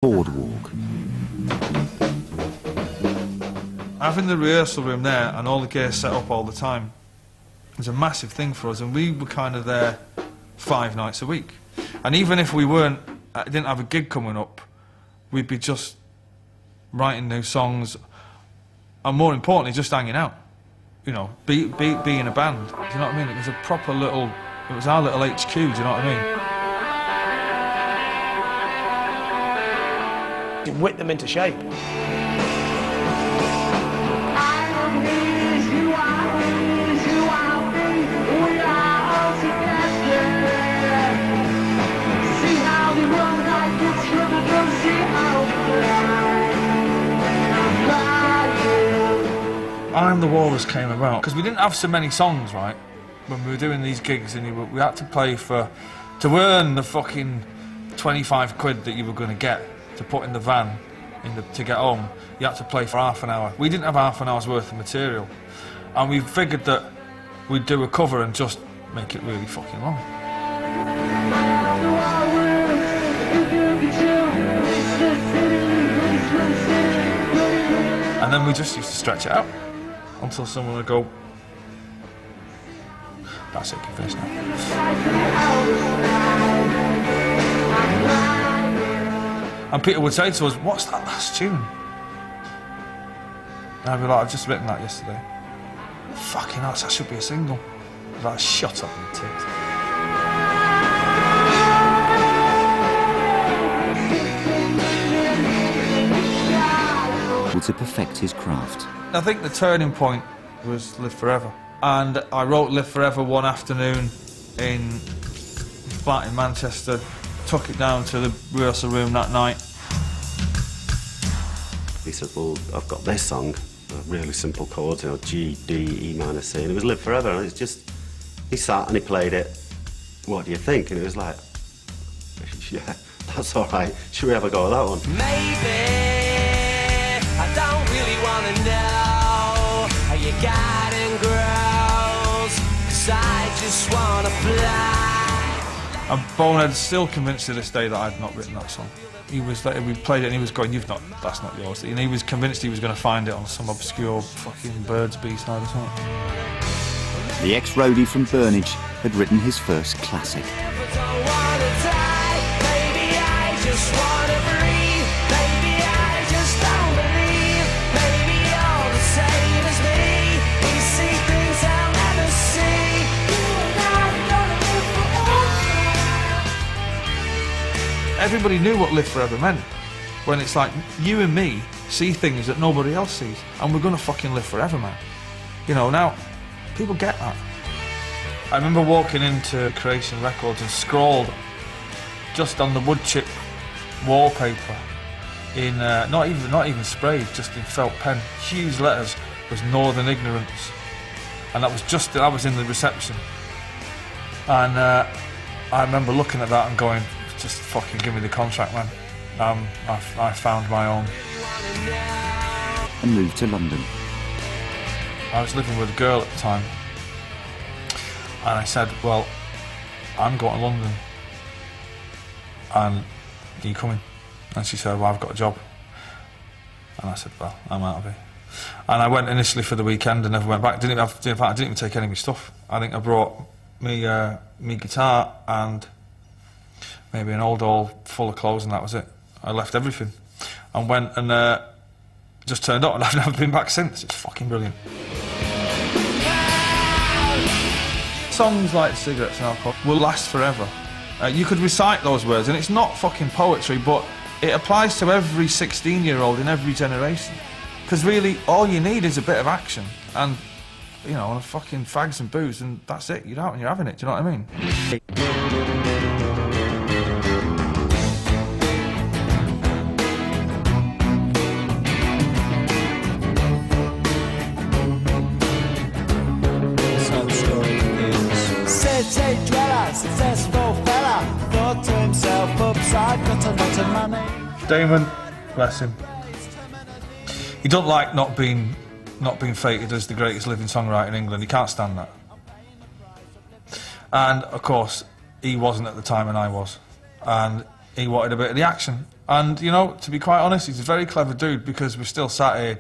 Boardwalk. Having the rehearsal room there and all the gear set up all the time was a massive thing for us, and we were kind of there 5 nights a week. And even if we didn't have a gig coming up, we'd be just writing new songs, and more importantly, just hanging out. You know, being a band. Do you know what I mean? It was a proper little, it was our little HQ, do you know what I mean? Whip them into shape. I'm the Walrus came about because we didn't have so many songs, right, when we were doing these gigs, and we had to play to earn the fucking 25 quid that you were going to get to put in the van to get home. You had to play for half an hour. We didn't have half an hour's worth of material, and we figured that we'd do a cover and just make it really fucking long. And then we just used to stretch it out until someone would go, "That's it, you can finish now." And Peter would say to us, "What's that last tune?" And I'd be like, "I've just written that yesterday." "Fucking hell, that should be a single." I'd be like, "Shut up, you tit." To perfect his craft. I think the turning point was Live Forever. And I wrote Live Forever one afternoon in a flat in Manchester, took it down to the rehearsal room that night. He said, "Well, I've got this song, really simple chords, you know, G, D, E minor, C," and it was Live Forever, and it's just, he sat and he played it. "What do you think?" And it was like, "Yeah, that's all right. Should we have a go at that one?" Maybe I don't really want to know how your garden grows, 'cause I just want to fly. And Bonehead's still convinced to this day that I'd not written that song. He was like, we played it and he was going, "That's not yours." And he was convinced he was going to find it on some obscure fucking Birds B-side or something. The ex-roadie from Burnage had written his first classic. Everybody knew what Live Forever meant, when it's like, you and me see things that nobody else sees, and we're gonna fucking live forever, man. You know, now, people get that. I remember walking into Creation Records and scrawled just on the wood chip wallpaper in, not even sprayed, just in felt pen, huge letters, was Northern Ignorance. And that was in the reception. And I remember looking at that and going, "Just fucking give me the contract, man." I found my own. And moved to London. I was living with a girl at the time, and I said, "Well, I'm going to London, and are you coming?" And she said, "Well, I've got a job." And I said, "Well, I'm out of here." And I went initially for the weekend and never went back. In fact, I didn't even take any of my stuff. I think I brought me guitar and maybe an old haul full of clothes, and that was it. I left everything and went and just turned up, and I've never been back since. It's fucking brilliant. Songs like Cigarettes and Alcohol will last forever. You could recite those words, and it's not fucking poetry, but it applies to every 16-year-old in every generation. Because really, all you need is a bit of action, and, you know, and fucking fags and booze, and that's it. You're out and you're having it, do you know what I mean? City dweller, successful fella, thought to himself, upside, got a lot of money. Damon, bless him. He don't like not being feted as the greatest living songwriter in England. He can't stand that. And of course, he wasn't at the time, and I was. And he wanted a bit of the action, And, you know, to be quite honest, he's a very clever dude, because we're still sat here,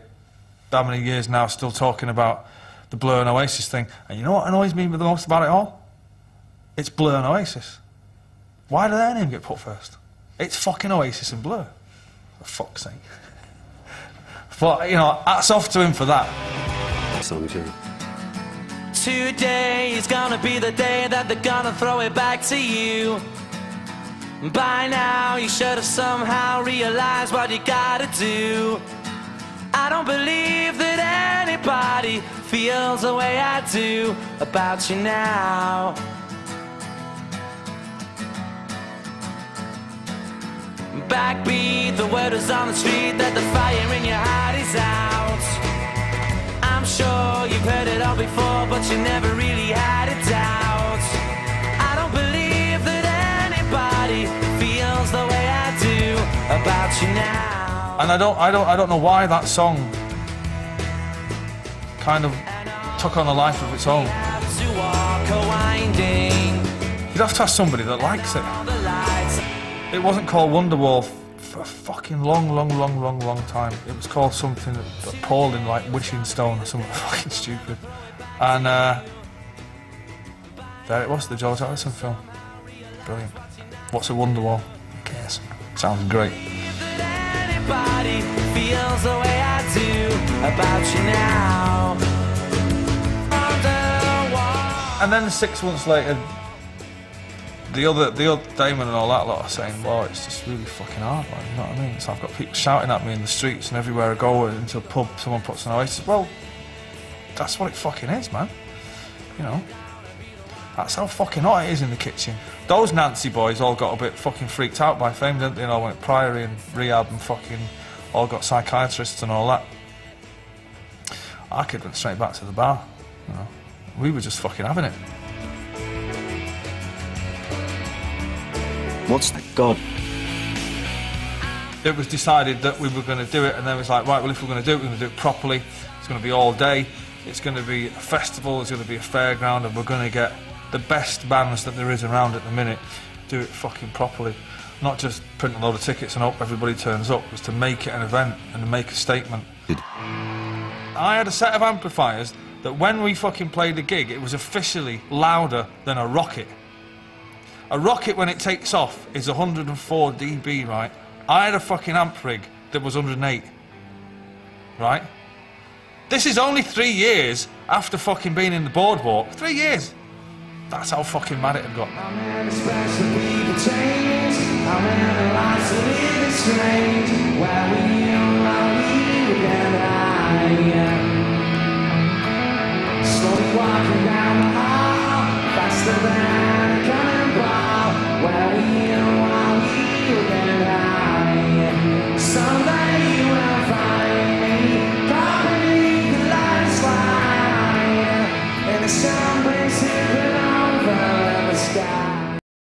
how many years now, still talking about the Blur and Oasis thing. And you know what annoys me the most about it all? It's Blur and Oasis. Why do their name get put first? It's fucking Oasis and Blur. For fuck's sake. But, you know, hats off to him for that. Songs, yeah. Today is gonna be the day that they're gonna throw it back to you. By now you should have somehow realized what you gotta do. I don't believe that anybody feels the way I do about you now. Backbeat, the word is on the street that the fire in your heart is out. I'm sure you've heard it all before, but you never really had a doubt. I don't believe that anybody feels the way I do about you now. And I don't know why that song kind of took on a life of its own. You'd have to ask somebody that likes it. It wasn't called Wonderwall for a fucking long time. It was called something appalling, like Wishing Stone or something fucking stupid. And there it was, the George Harrison film. Brilliant. What's a Wonderwall? Who cares? Sounds great. Anybody feels the way I do about you now. And then 6 months later, the other Damon and all that lot are saying, well, it's just really fucking hard, man, you know what I mean? So I've got people shouting at me in the streets, and everywhere I go into a pub, someone puts an Oasis. Well, that's what it fucking is, man. You know, that's how fucking hot it is in the kitchen. Those Nancy boys all got a bit fucking freaked out by Fame, didn't they? You know, went Priory and rehab and fucking all got psychiatrists and all that. Our kid went straight back to the bar, you know. We were just fucking having it. What's the God? It was decided that we were going to do it, and then it was like, right, well, if we're going to do it, we're going to do it properly. It's going to be all day. It's going to be a festival. It's going to be a fairground, and we're going to get the best bands that there is around at the minute. Do it fucking properly. Not just print a load of tickets and hope everybody turns up. It was to make it an event and to make a statement. I had a set of amplifiers that when we fucking played the gig, it was officially louder than a rocket. A rocket, when it takes off, is 104 dB, right? I had a fucking amp rig that was 108, right? This is only 3 years after fucking being in the boardwalk. 3 years. That's how fucking mad it had got. How many special people change? How many lives are living strange? Where were you while we were getting high? Slowly walking down the hall, faster than a cannonball. Where were you?